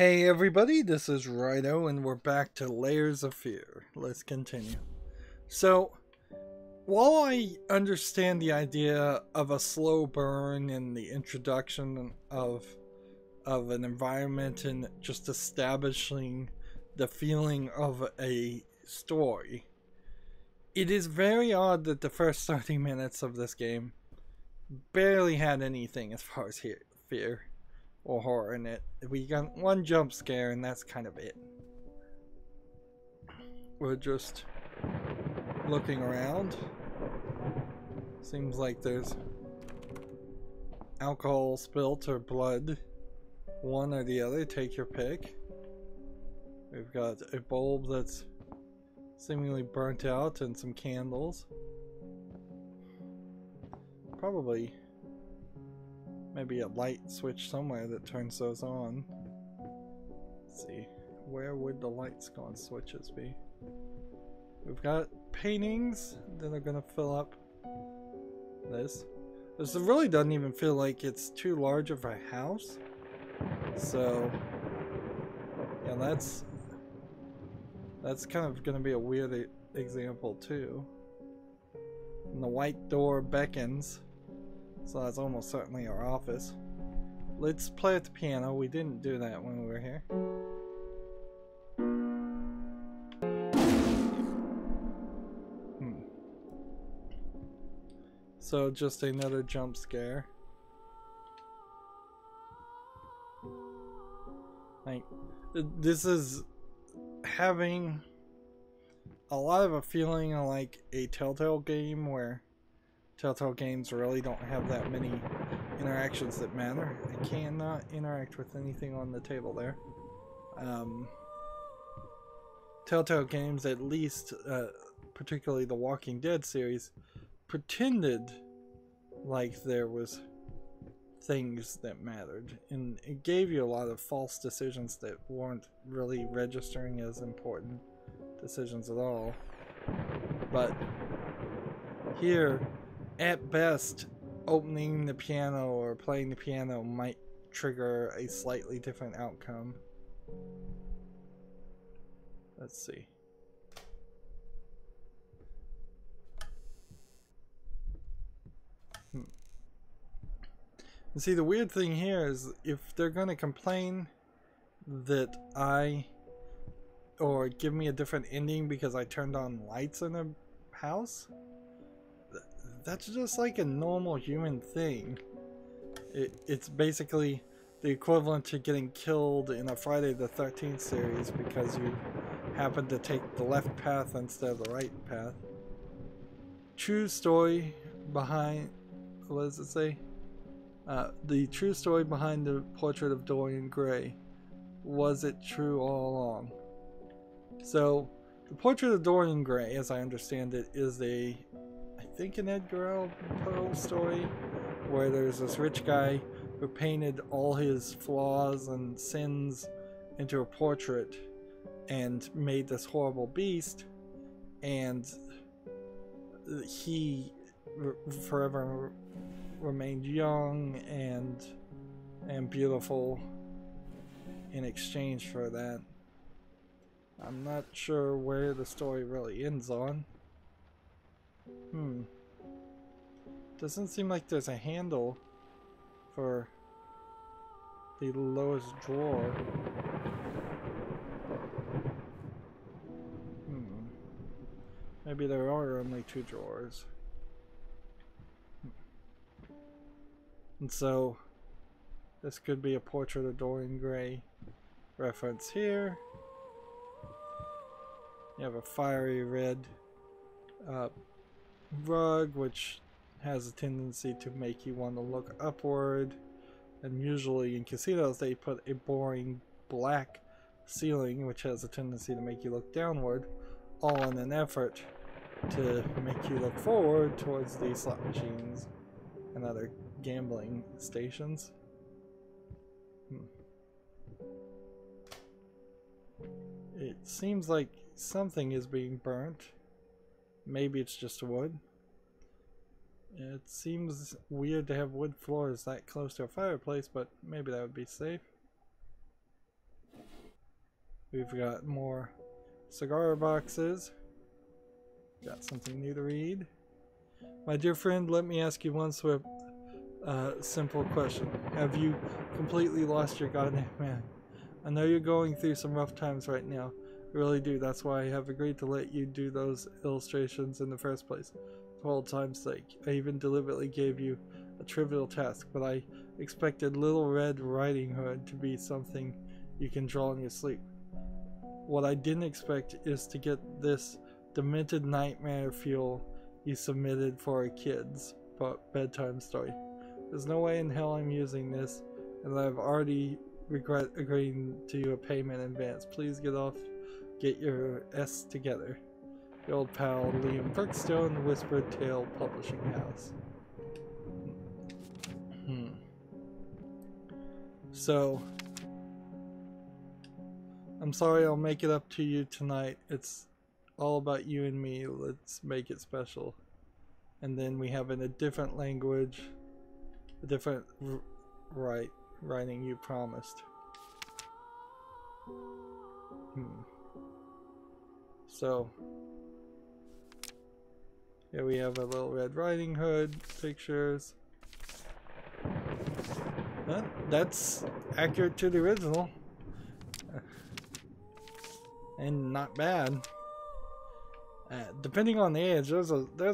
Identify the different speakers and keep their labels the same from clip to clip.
Speaker 1: Hey everybody, this is Rydo and we're back to Layers of Fear. Let's continue. So, while I understand the idea of a slow burn and the introduction of an environment and just establishing the feeling of a story, it is very odd that the first 30 minutes of this game barely had anything as far as fear or horror in it. We got one jump scare and that's kind of it. We're just looking around. Seems like there's alcohol spilt or blood. One or the other, take your pick. We've got a bulb that's seemingly burnt out and some candles. Probably maybe a light switch somewhere that turns those on. Let's see, where would the lights go on switches be? We've got paintings that are gonna fill up this. This really doesn't even feel like it's too large of a house. So yeah, that's kind of gonna be a weird example too. And the white door beckons. So that's almost certainly our office. Let's play at the piano. We didn't do that when we were here. So just another jump scare. Like, this is having a lot of a feeling of like a Telltale game where Telltale games really don't have that many interactions that matter. I cannot interact with anything on the table there. Telltale games, at least, particularly the Walking Dead series, pretended like there was things that mattered, and it gave you a lot of false decisions that weren't really registering as important decisions at all. But here, at best, opening the piano or playing the piano might trigger a slightly different outcome. Let's see. And see, the weird thing here is if they're going to complain that or give me a different ending because I turned on lights in a house, that's just like a normal human thing. It's basically the equivalent to getting killed in a Friday the 13th series because you happen to take the left path instead of the right path. True story behind, what does it say? The true story behind the portrait of Dorian Gray. Was it true all along? So, the portrait of Dorian Gray, as I understand it, is I think an Edgar Allan Poe story where there's this rich guy who painted all his flaws and sins into a portrait and made this horrible beast, and he forever remained young and beautiful in exchange for that. I'm not sure where the story really ends on. Doesn't seem like there's a handle for the lowest drawer. Maybe there are only 2 drawers. And so, this could be a portrait of Dorian Gray reference here. You have a fiery red rug, which has a tendency to make you want to look upward. And usually in casinos they put a boring black ceiling, which has a tendency to make you look downward, all in an effort to make you look forward towards the slot machines and other gambling stations. It seems like something is being burnt. Maybe it's just wood. It seems weird to have wood floors that close to a fireplace, but maybe that would be safe. We've got more cigar boxes. Got something new to read. My dear friend, let me ask you one simple question. Have you completely lost your goddamn man? I know you're going through some rough times right now. I really do. That's why I have agreed to let you do those illustrations in the first place. For old time's sake. I even deliberately gave you a trivial task, but I expected Little Red Riding Hood to be something you can draw in your sleep. What I didn't expect is to get this demented nightmare feel you submitted for a kid's bedtime story. There's no way in hell I'm using this, and I've already regret agreeing to you a payment in advance. Please get your S together. Your old pal Liam Brookstone, Whispered Tale Publishing House. So, I'm sorry I'll make it up to you tonight. It's all about you and me. Let's make it special. And then we have in a different language, a different writing you promised. So, here we have a Little Red Riding Hood pictures. That's accurate to the original. And not bad. Depending on the age, there's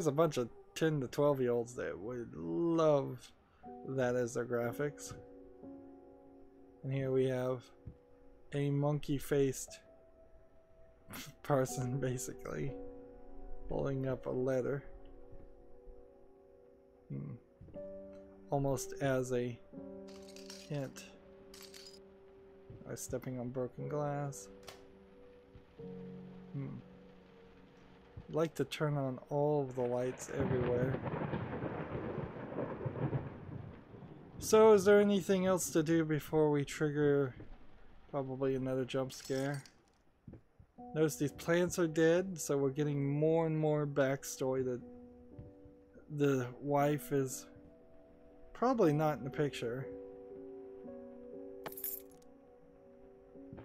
Speaker 1: a bunch of 10 to 12-year-olds that would love that as their graphics. And here we have a monkey-faced person, basically, holding up a letter. Almost as a hint. I'm stepping on broken glass. I'd like to turn on all of the lights everywhere. So, is there anything else to do before we trigger probably another jump scare? Notice these plants are dead, so we're getting more and more backstory that the wife is probably not in the picture.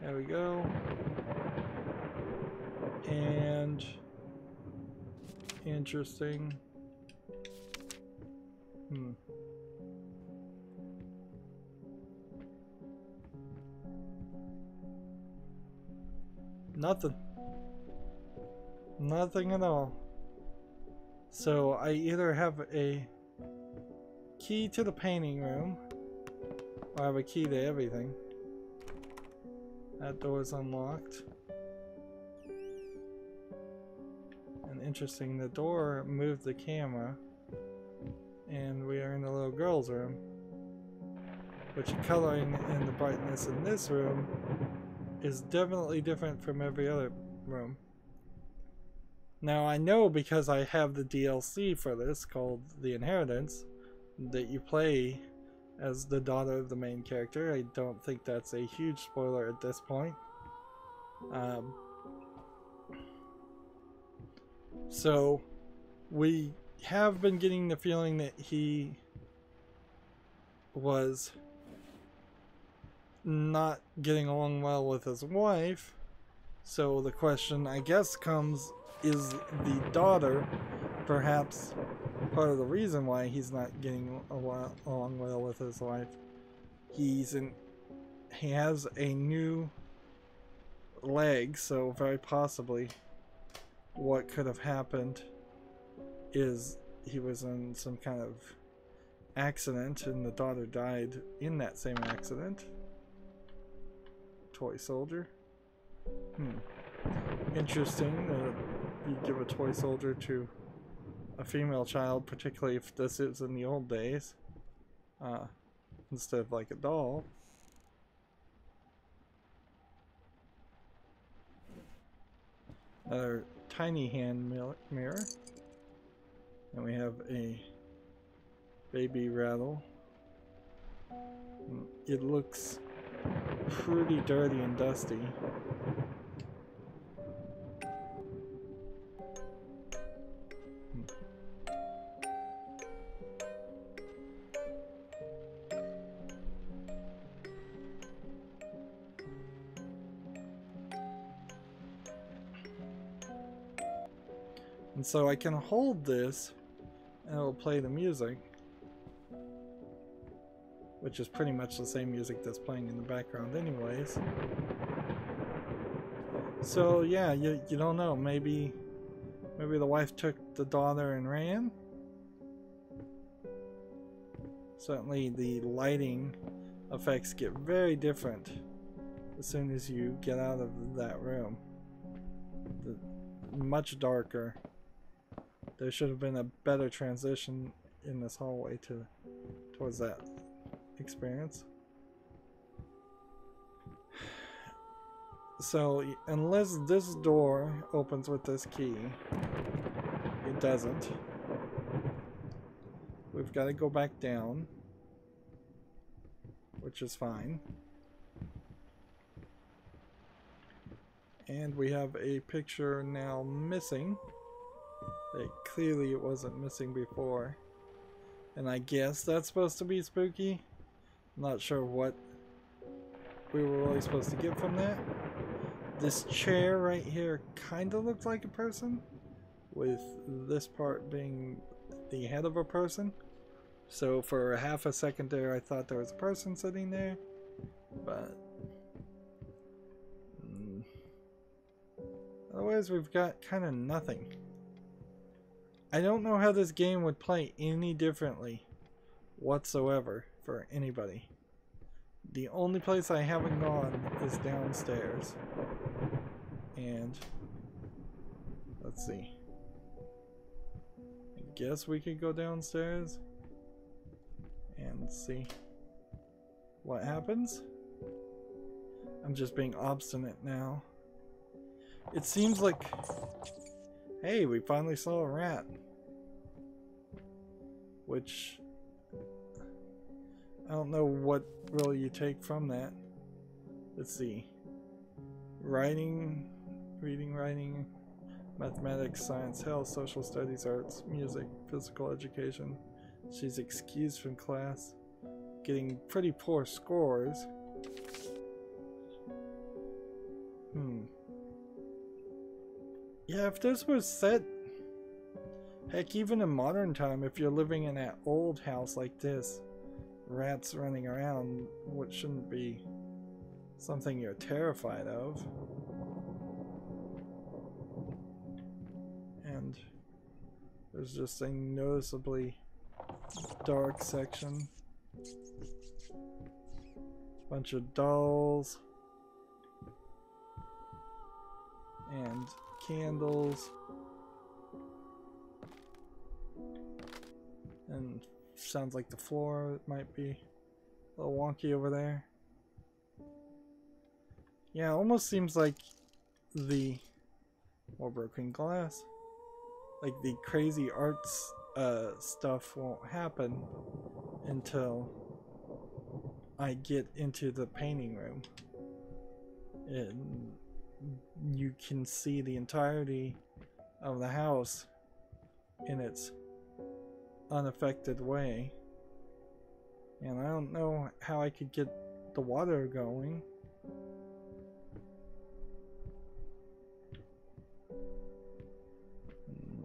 Speaker 1: There we go. And interesting. Nothing. Nothing at all. So I either have a key to the painting room, or I have a key to everything. That door's unlocked. And interesting, the door moved the camera, and we are in the little girl's room. Which coloring and the brightness in this room is definitely different from every other room. Now I know, because I have the DLC for this called The Inheritance, that you play as the daughter of the main character. I don't think that's a huge spoiler at this point. So we have been getting the feeling that he was not getting along well with his wife. So the question, I guess, comes, is the daughter perhaps part of the reason why he's not getting along well with his wife? He has a new leg, so very possibly what could have happened is he was in some kind of accident and the daughter died in that same accident. Toy soldier. Interesting that you give a toy soldier to a female child, particularly if this is in the old days, instead of like a doll. Another tiny hand mirror. And we have a baby rattle. It looks pretty dirty and dusty. And so I can hold this and it'll play the music, which is pretty much the same music that's playing in the background anyways. So yeah, you don't know, maybe the wife took the daughter and ran. Certainly the lighting effects get very different as soon as you get out of that room. Much darker. There should have been a better transition in this hallway towards that experience. So unless this door opens with this key, it doesn't. We've got to go back down, which is fine. And we have a picture now missing. Clearly it wasn't missing before. And I guess that's supposed to be spooky. I'm not sure what we were really supposed to get from that. This chair right here kind of looks like a person, with this part being the head of a person. So for half a second there I thought there was a person sitting there, but otherwise we've got kind of nothing. I don't know how this game would play any differently whatsoever for anybody. The only place I haven't gone is downstairs. And let's see. I guess we could go downstairs and see what happens. I'm just being obstinate now. It seems like, hey, we finally saw a rat. Which, I don't know what really you take from that. Let's see. Reading, writing, mathematics, science, health, social studies, arts, music, physical education. She's excused from class. Getting pretty poor scores. Yeah, if this was set, heck, even in modern time, if you're living in an old house like this, rats running around, what shouldn't be something you're terrified of. And there's just a noticeably dark section. Bunch of dolls. And candles. And sounds like the floor might be a little wonky over there. Yeah, it almost seems like the more broken glass. Like the crazy arts stuff won't happen until I get into the painting room. And you can see the entirety of the house in its unaffected way. And I don't know how I could get the water going.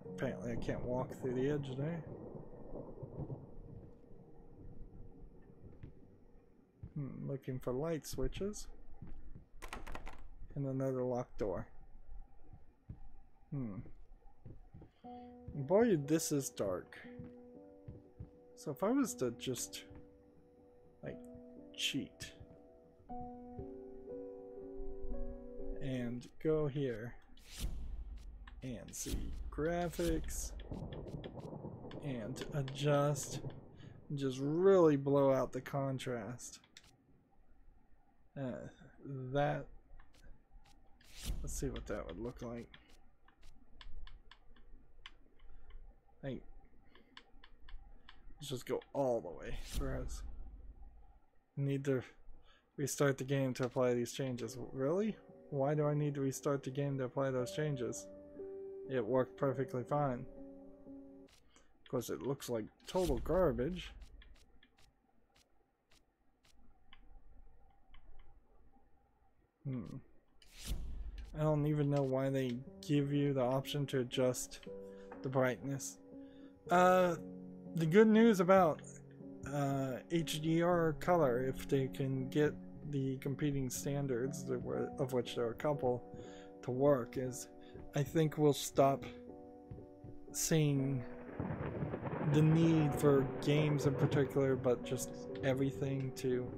Speaker 1: Apparently I can't walk through the edge there. Looking for light switches. And another locked door. Boy, this is dark. So if I was to just like cheat and go here and see graphics and adjust and just really blow out the contrast, that, let's see what that would look like. Hey, let's just go all the way for us. Need to restart the game to apply these changes. Really? Why do I need to restart the game to apply those changes? It worked perfectly fine. Of course, it looks like total garbage. I don't even know why they give you the option to adjust the brightness. The good news about HDR color, if they can get the competing standards, of which there are a couple, to work, is I think we'll stop seeing the need for games in particular, but just everything to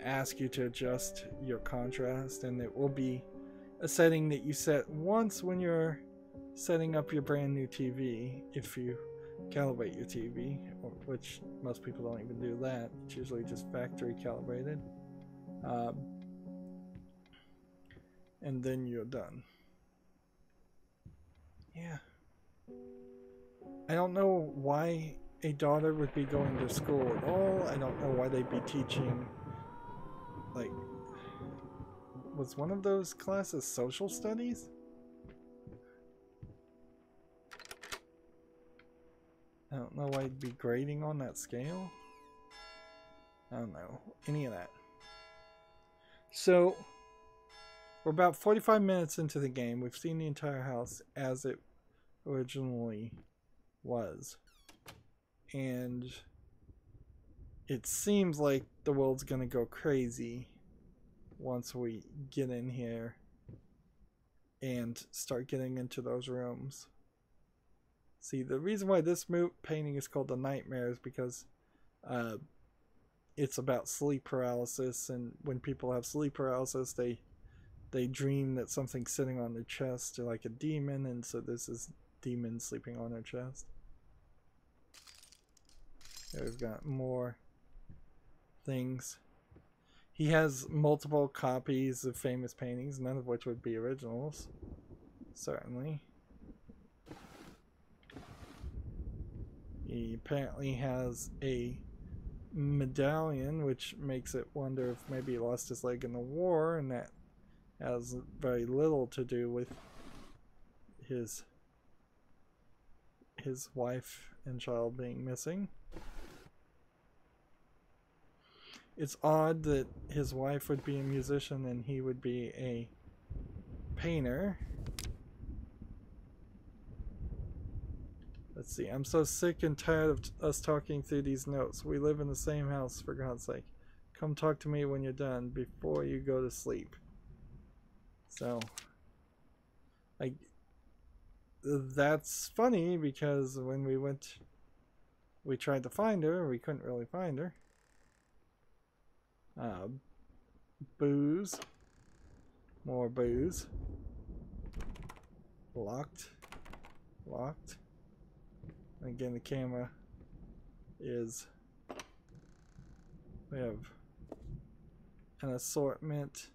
Speaker 1: ask you to adjust your contrast, and it will be a setting that you set once when you're setting up your brand new TV, if you calibrate your TV, which most people don't even do that. It's usually just factory calibrated, and then you're done. Yeah, I don't know why a daughter would be going to school at all. I don't know why they'd be teaching, like, was one of those classes social studies? I don't know why I'd be grading on that scale. I don't know any of that. So, we're about 45 minutes into the game. We've seen the entire house as it originally was. And it seems like the world's gonna go crazy once we get in here and start getting into those rooms. See, the reason why this painting is called The Nightmare is because it's about sleep paralysis, and when people have sleep paralysis, they dream that something's sitting on their chest, like a demon, and so this is demon sleeping on their chest. There we've got more things. He has multiple copies of famous paintings, none of which would be originals, certainly. He apparently has a medallion, which makes it wonder if maybe he lost his leg in the war, and that has very little to do with his wife and child being missing. It's odd that his wife would be a musician and he would be a painter. Let's see. I'm so sick and tired of us talking through these notes. We live in the same house, for God's sake. Come talk to me when you're done, before you go to sleep. So, that's funny, because when we tried to find her, we couldn't really find her. Booze. More booze. Locked. Locked. Again, the camera is, we have an assortment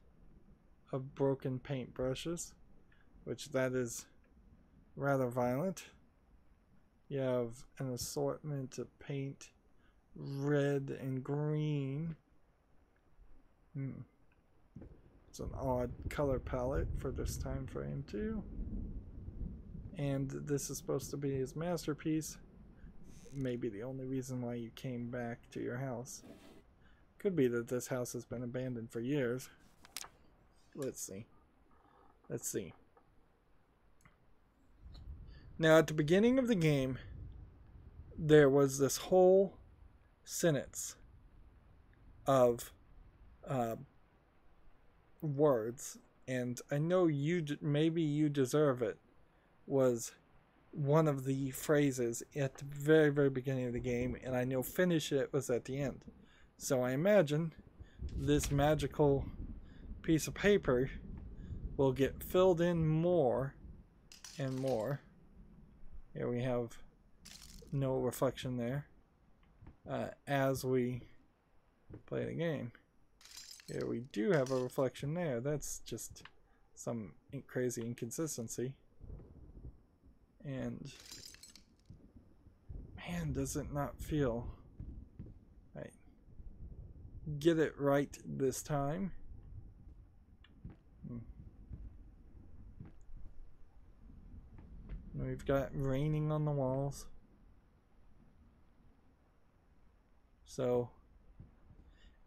Speaker 1: of broken paint brushes, which that is rather violent. You have an assortment of paint, red and green. It's an odd color palette for this time frame too. And this is supposed to be his masterpiece. Maybe the only reason why you came back to your house. Could be that this house has been abandoned for years. Let's see. Let's see. Now, at the beginning of the game, there was this whole sentence of words, and I know maybe you deserve it, was one of the phrases at the very, very beginning of the game, and I know finish it was at the end. So I imagine this magical piece of paper will get filled in more and more. Here we have no reflection there as we play the game. Here we do have a reflection there. That's just some crazy inconsistency. And man, does it not feel right. Get it right this time. We've got raining on the walls. So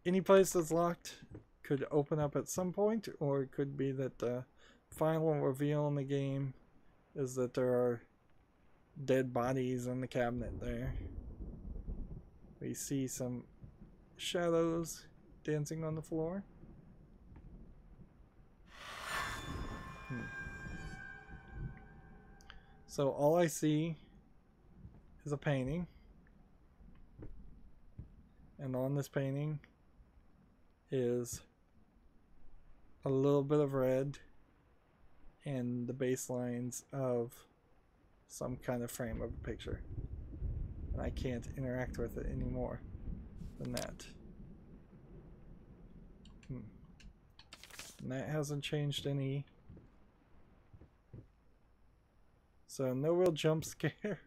Speaker 1: any place that's locked could open up at some point, or it could be that the final reveal in the game is that there are dead bodies in the cabinet there. We see some shadows dancing on the floor. So all I see is a painting. And on this painting is a little bit of red and the baselines of some kind of frame of a picture. And I can't interact with it any more than that. And that hasn't changed any. So no real jump scare.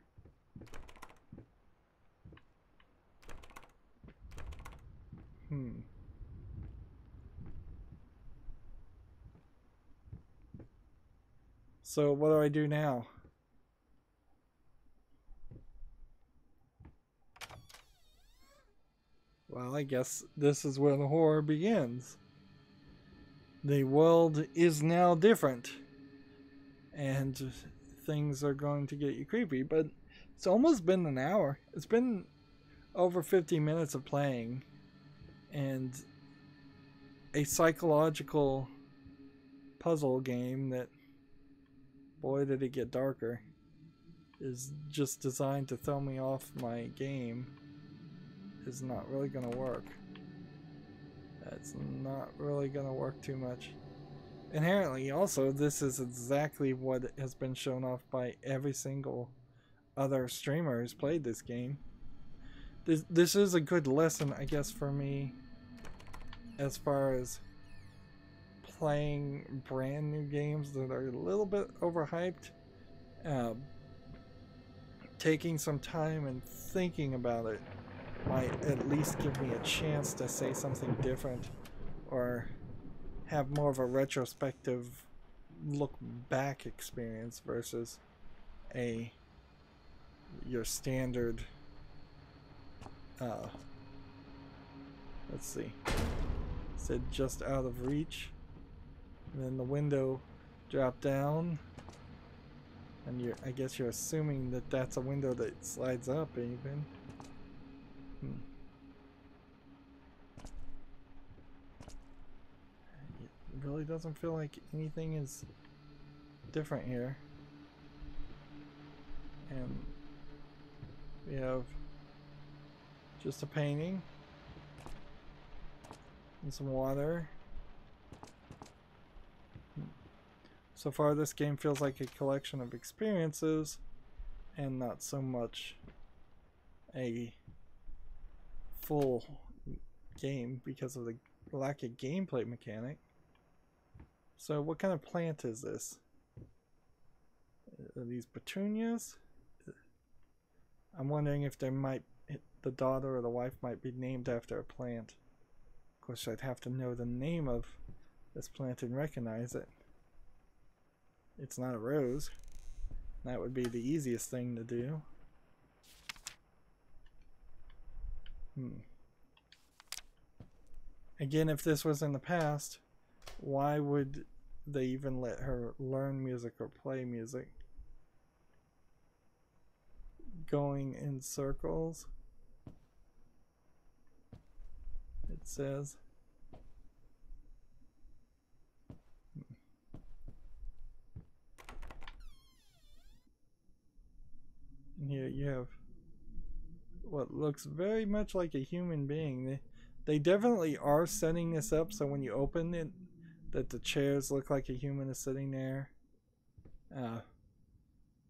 Speaker 1: So what do I do now? Well, I guess this is where the horror begins. The world is now different. And things are going to get you creepy, but it's almost been an hour. It's been over 50 minutes of playing, and a psychological puzzle game that, boy did it get darker, is just designed to throw me off my game is not really going to work. That's not really going to work too much. Inherently, also, this is exactly what has been shown off by every single other streamer who's played this game. This is a good lesson, I guess, for me as far as playing brand new games that are a little bit overhyped. Taking some time and thinking about it might at least give me a chance to say something different or have more of a retrospective look back experience versus your standard let's see, it said just out of reach, and then the window dropped down, and I guess you're assuming that that's a window that slides up even. It really doesn't feel like anything is different here. And we have just a painting and some water. So far this game feels like a collection of experiences and not so much a full game because of the lack of gameplay mechanic. So what kind of plant is this? Are these petunias? I'm wondering if there might, the daughter or the wife might be named after a plant. Of course, I'd have to know the name of this plant and recognize it. It's not a rose. That would be the easiest thing to do. Again, if this was in the past, why would they even let her learn music or play music? Going in circles, it says. And here you have what looks very much like a human being. They definitely are setting this up so when you open it, that the chairs look like a human is sitting there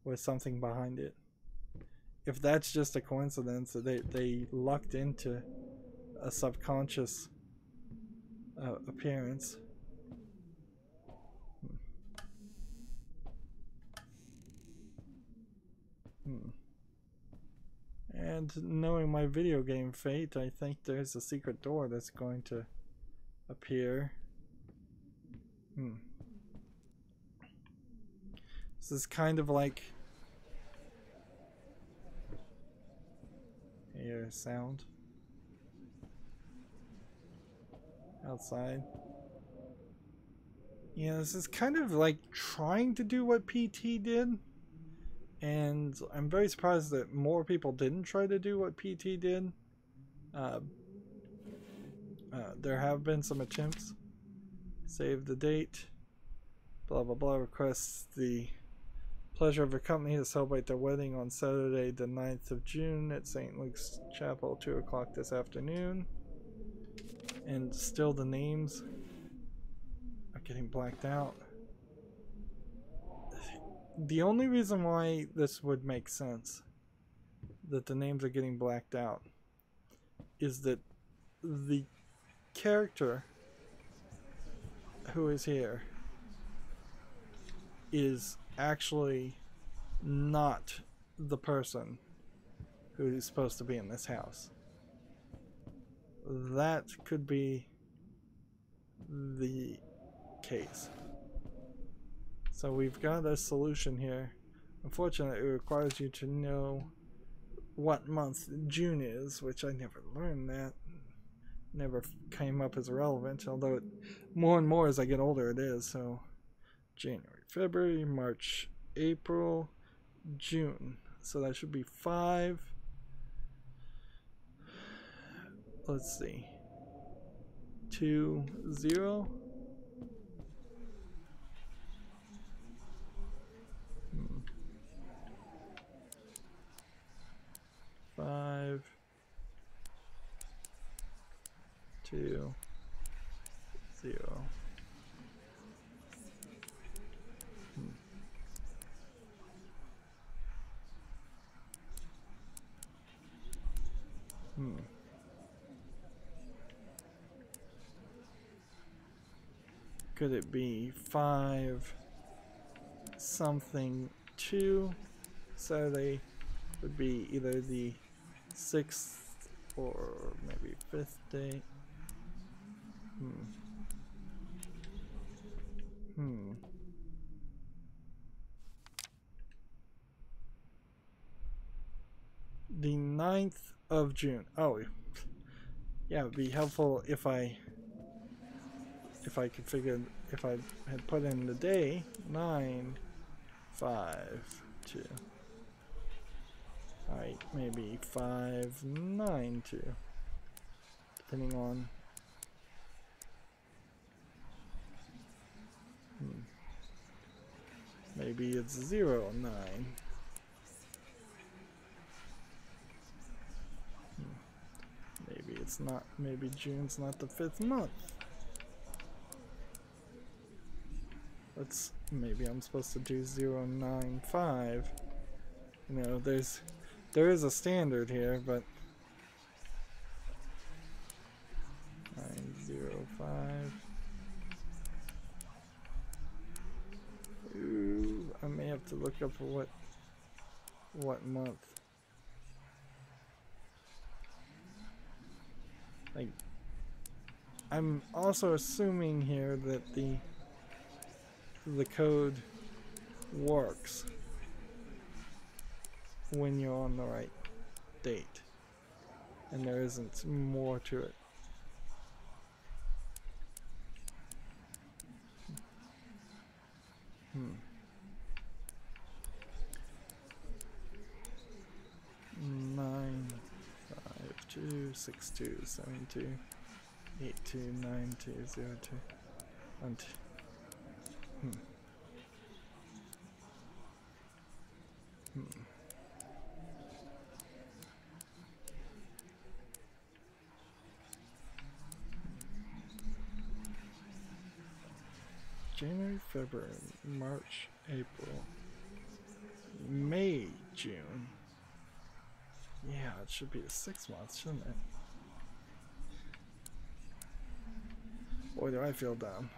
Speaker 1: with something behind it. If that's just a coincidence, they lucked into a subconscious appearance. And knowing my video game fate, I think there's a secret door that's going to appear. This is kind of like a sound outside. Yeah, this is kind of like trying to do what PT did, And I'm very surprised that more people didn't try to do what PT did. Uh, there have been some attempts. Save the date. Blah blah blah. Requests the pleasure of your company to celebrate their wedding on Saturday the 9th of June at St. Luke's Chapel, 2 o'clock this afternoon. And still the names are getting blacked out. The only reason why this would make sense that the names are getting blacked out is that the character who is here is actually not the person who is supposed to be in this house. That could be the case. So we've got a solution here. Unfortunately, it requires you to know what month June is, which I never learned that. Never came up as relevant, although it, more and more as I get older it is. So January, February, March, April, June. So that should be 5. Let's see. 2, 0. 5, 2, 0. Could it be 5 something 2? Saturday would be either the 6th or maybe 5th day. The 9th of June. Oh, yeah, it would be helpful if I could figure, if I had put in the day 9, 5, 2. Alright, maybe 5, 9, 2. Depending on. Maybe it's 0, 9. Maybe it's not, maybe June's not the 5th month. Maybe I'm supposed to do 0, 9, 5. You know, there is a standard here, but 9, 0, 5. Ooh, I may have to look up what month. Like, I'm also assuming here that the code works when you're on the right date, and there isn't more to it. 9, 5, 2, 6, 2, 7, 2, 8, 2, 9, 2, 0, 2, 1, 2. January, February, March, April, May, June. Yeah, it should be the 6 months, shouldn't it? Boy, do I feel dumb.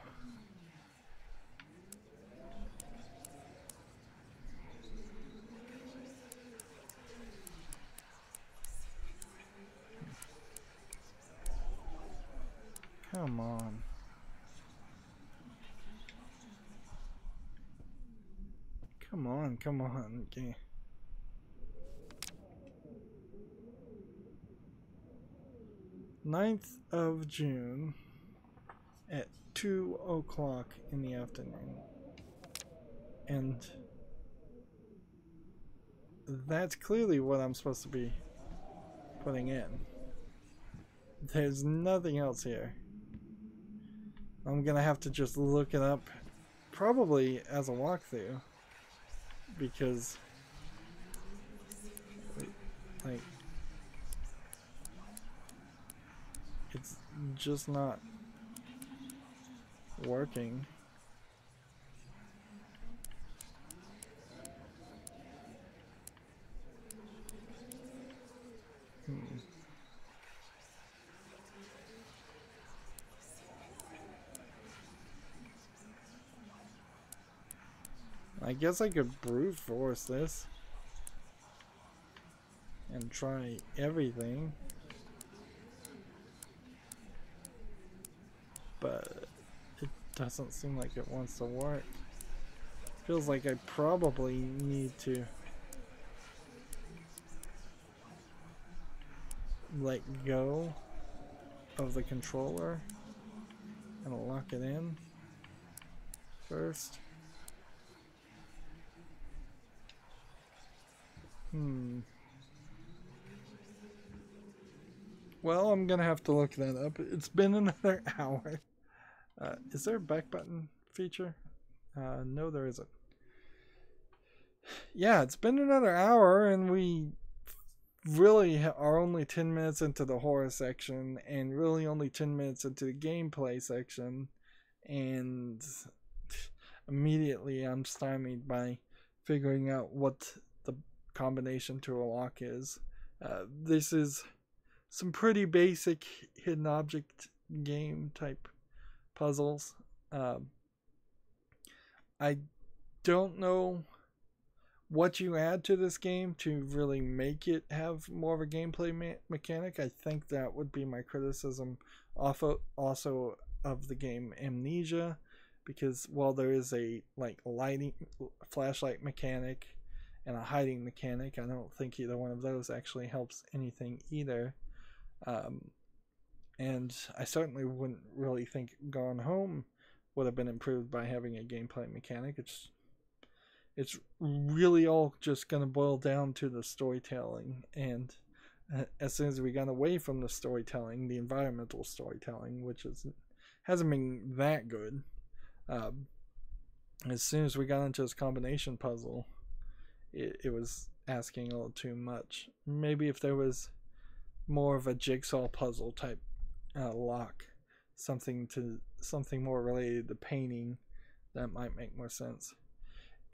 Speaker 1: Come on. Come on. Okay. Ninth of June at 2 o'clock in the afternoon. And that's clearly what I'm supposed to be putting in. There's nothing else here. I'm gonna have to just look it up, probably as a walkthrough, because like it's just not working. I guess I could brute force this and try everything, but it doesn't seem like it wants to work. Feels like I probably need to let go of the controller and lock it in first. Well, I'm gonna have to look that up. It's been another hour. Is there a back button feature? No, there isn't. Yeah, it's been another hour, and we really are only 10 minutes into the horror section, and really only 10 minutes into the gameplay section, and immediately I'm stymied by figuring out what the combination to a lock is. This is some pretty basic hidden object game type puzzles. I don't know what you add to this game to really make it have more of a gameplay mechanic. I think that would be my criticism also of the game Amnesia, because while there is a like lighting flashlight mechanic and a hiding mechanic, I don't think either one of those actually helps anything either. And I certainly wouldn't really think Gone Home would have been improved by having a gameplay mechanic. It's really all just going to boil down to the storytelling, and as soon as we got away from the storytelling, the environmental storytelling, which hasn't been that good, as soon as we got into this combination puzzle, it was asking a little too much. Maybe if there was more of a jigsaw puzzle type lock, something more related to painting, that might make more sense.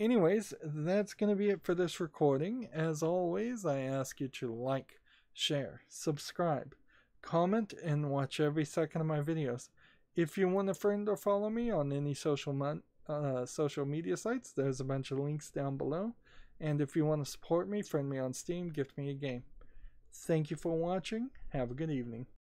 Speaker 1: Anyways, that's going to be it for this recording. As always, I ask you to like, share, subscribe, comment, and watch every second of my videos. If you want to friend or follow me on any social media sites, there's a bunch of links down below. And if you want to support me, friend me on Steam, gift me a game. Thank you for watching. Have a good evening.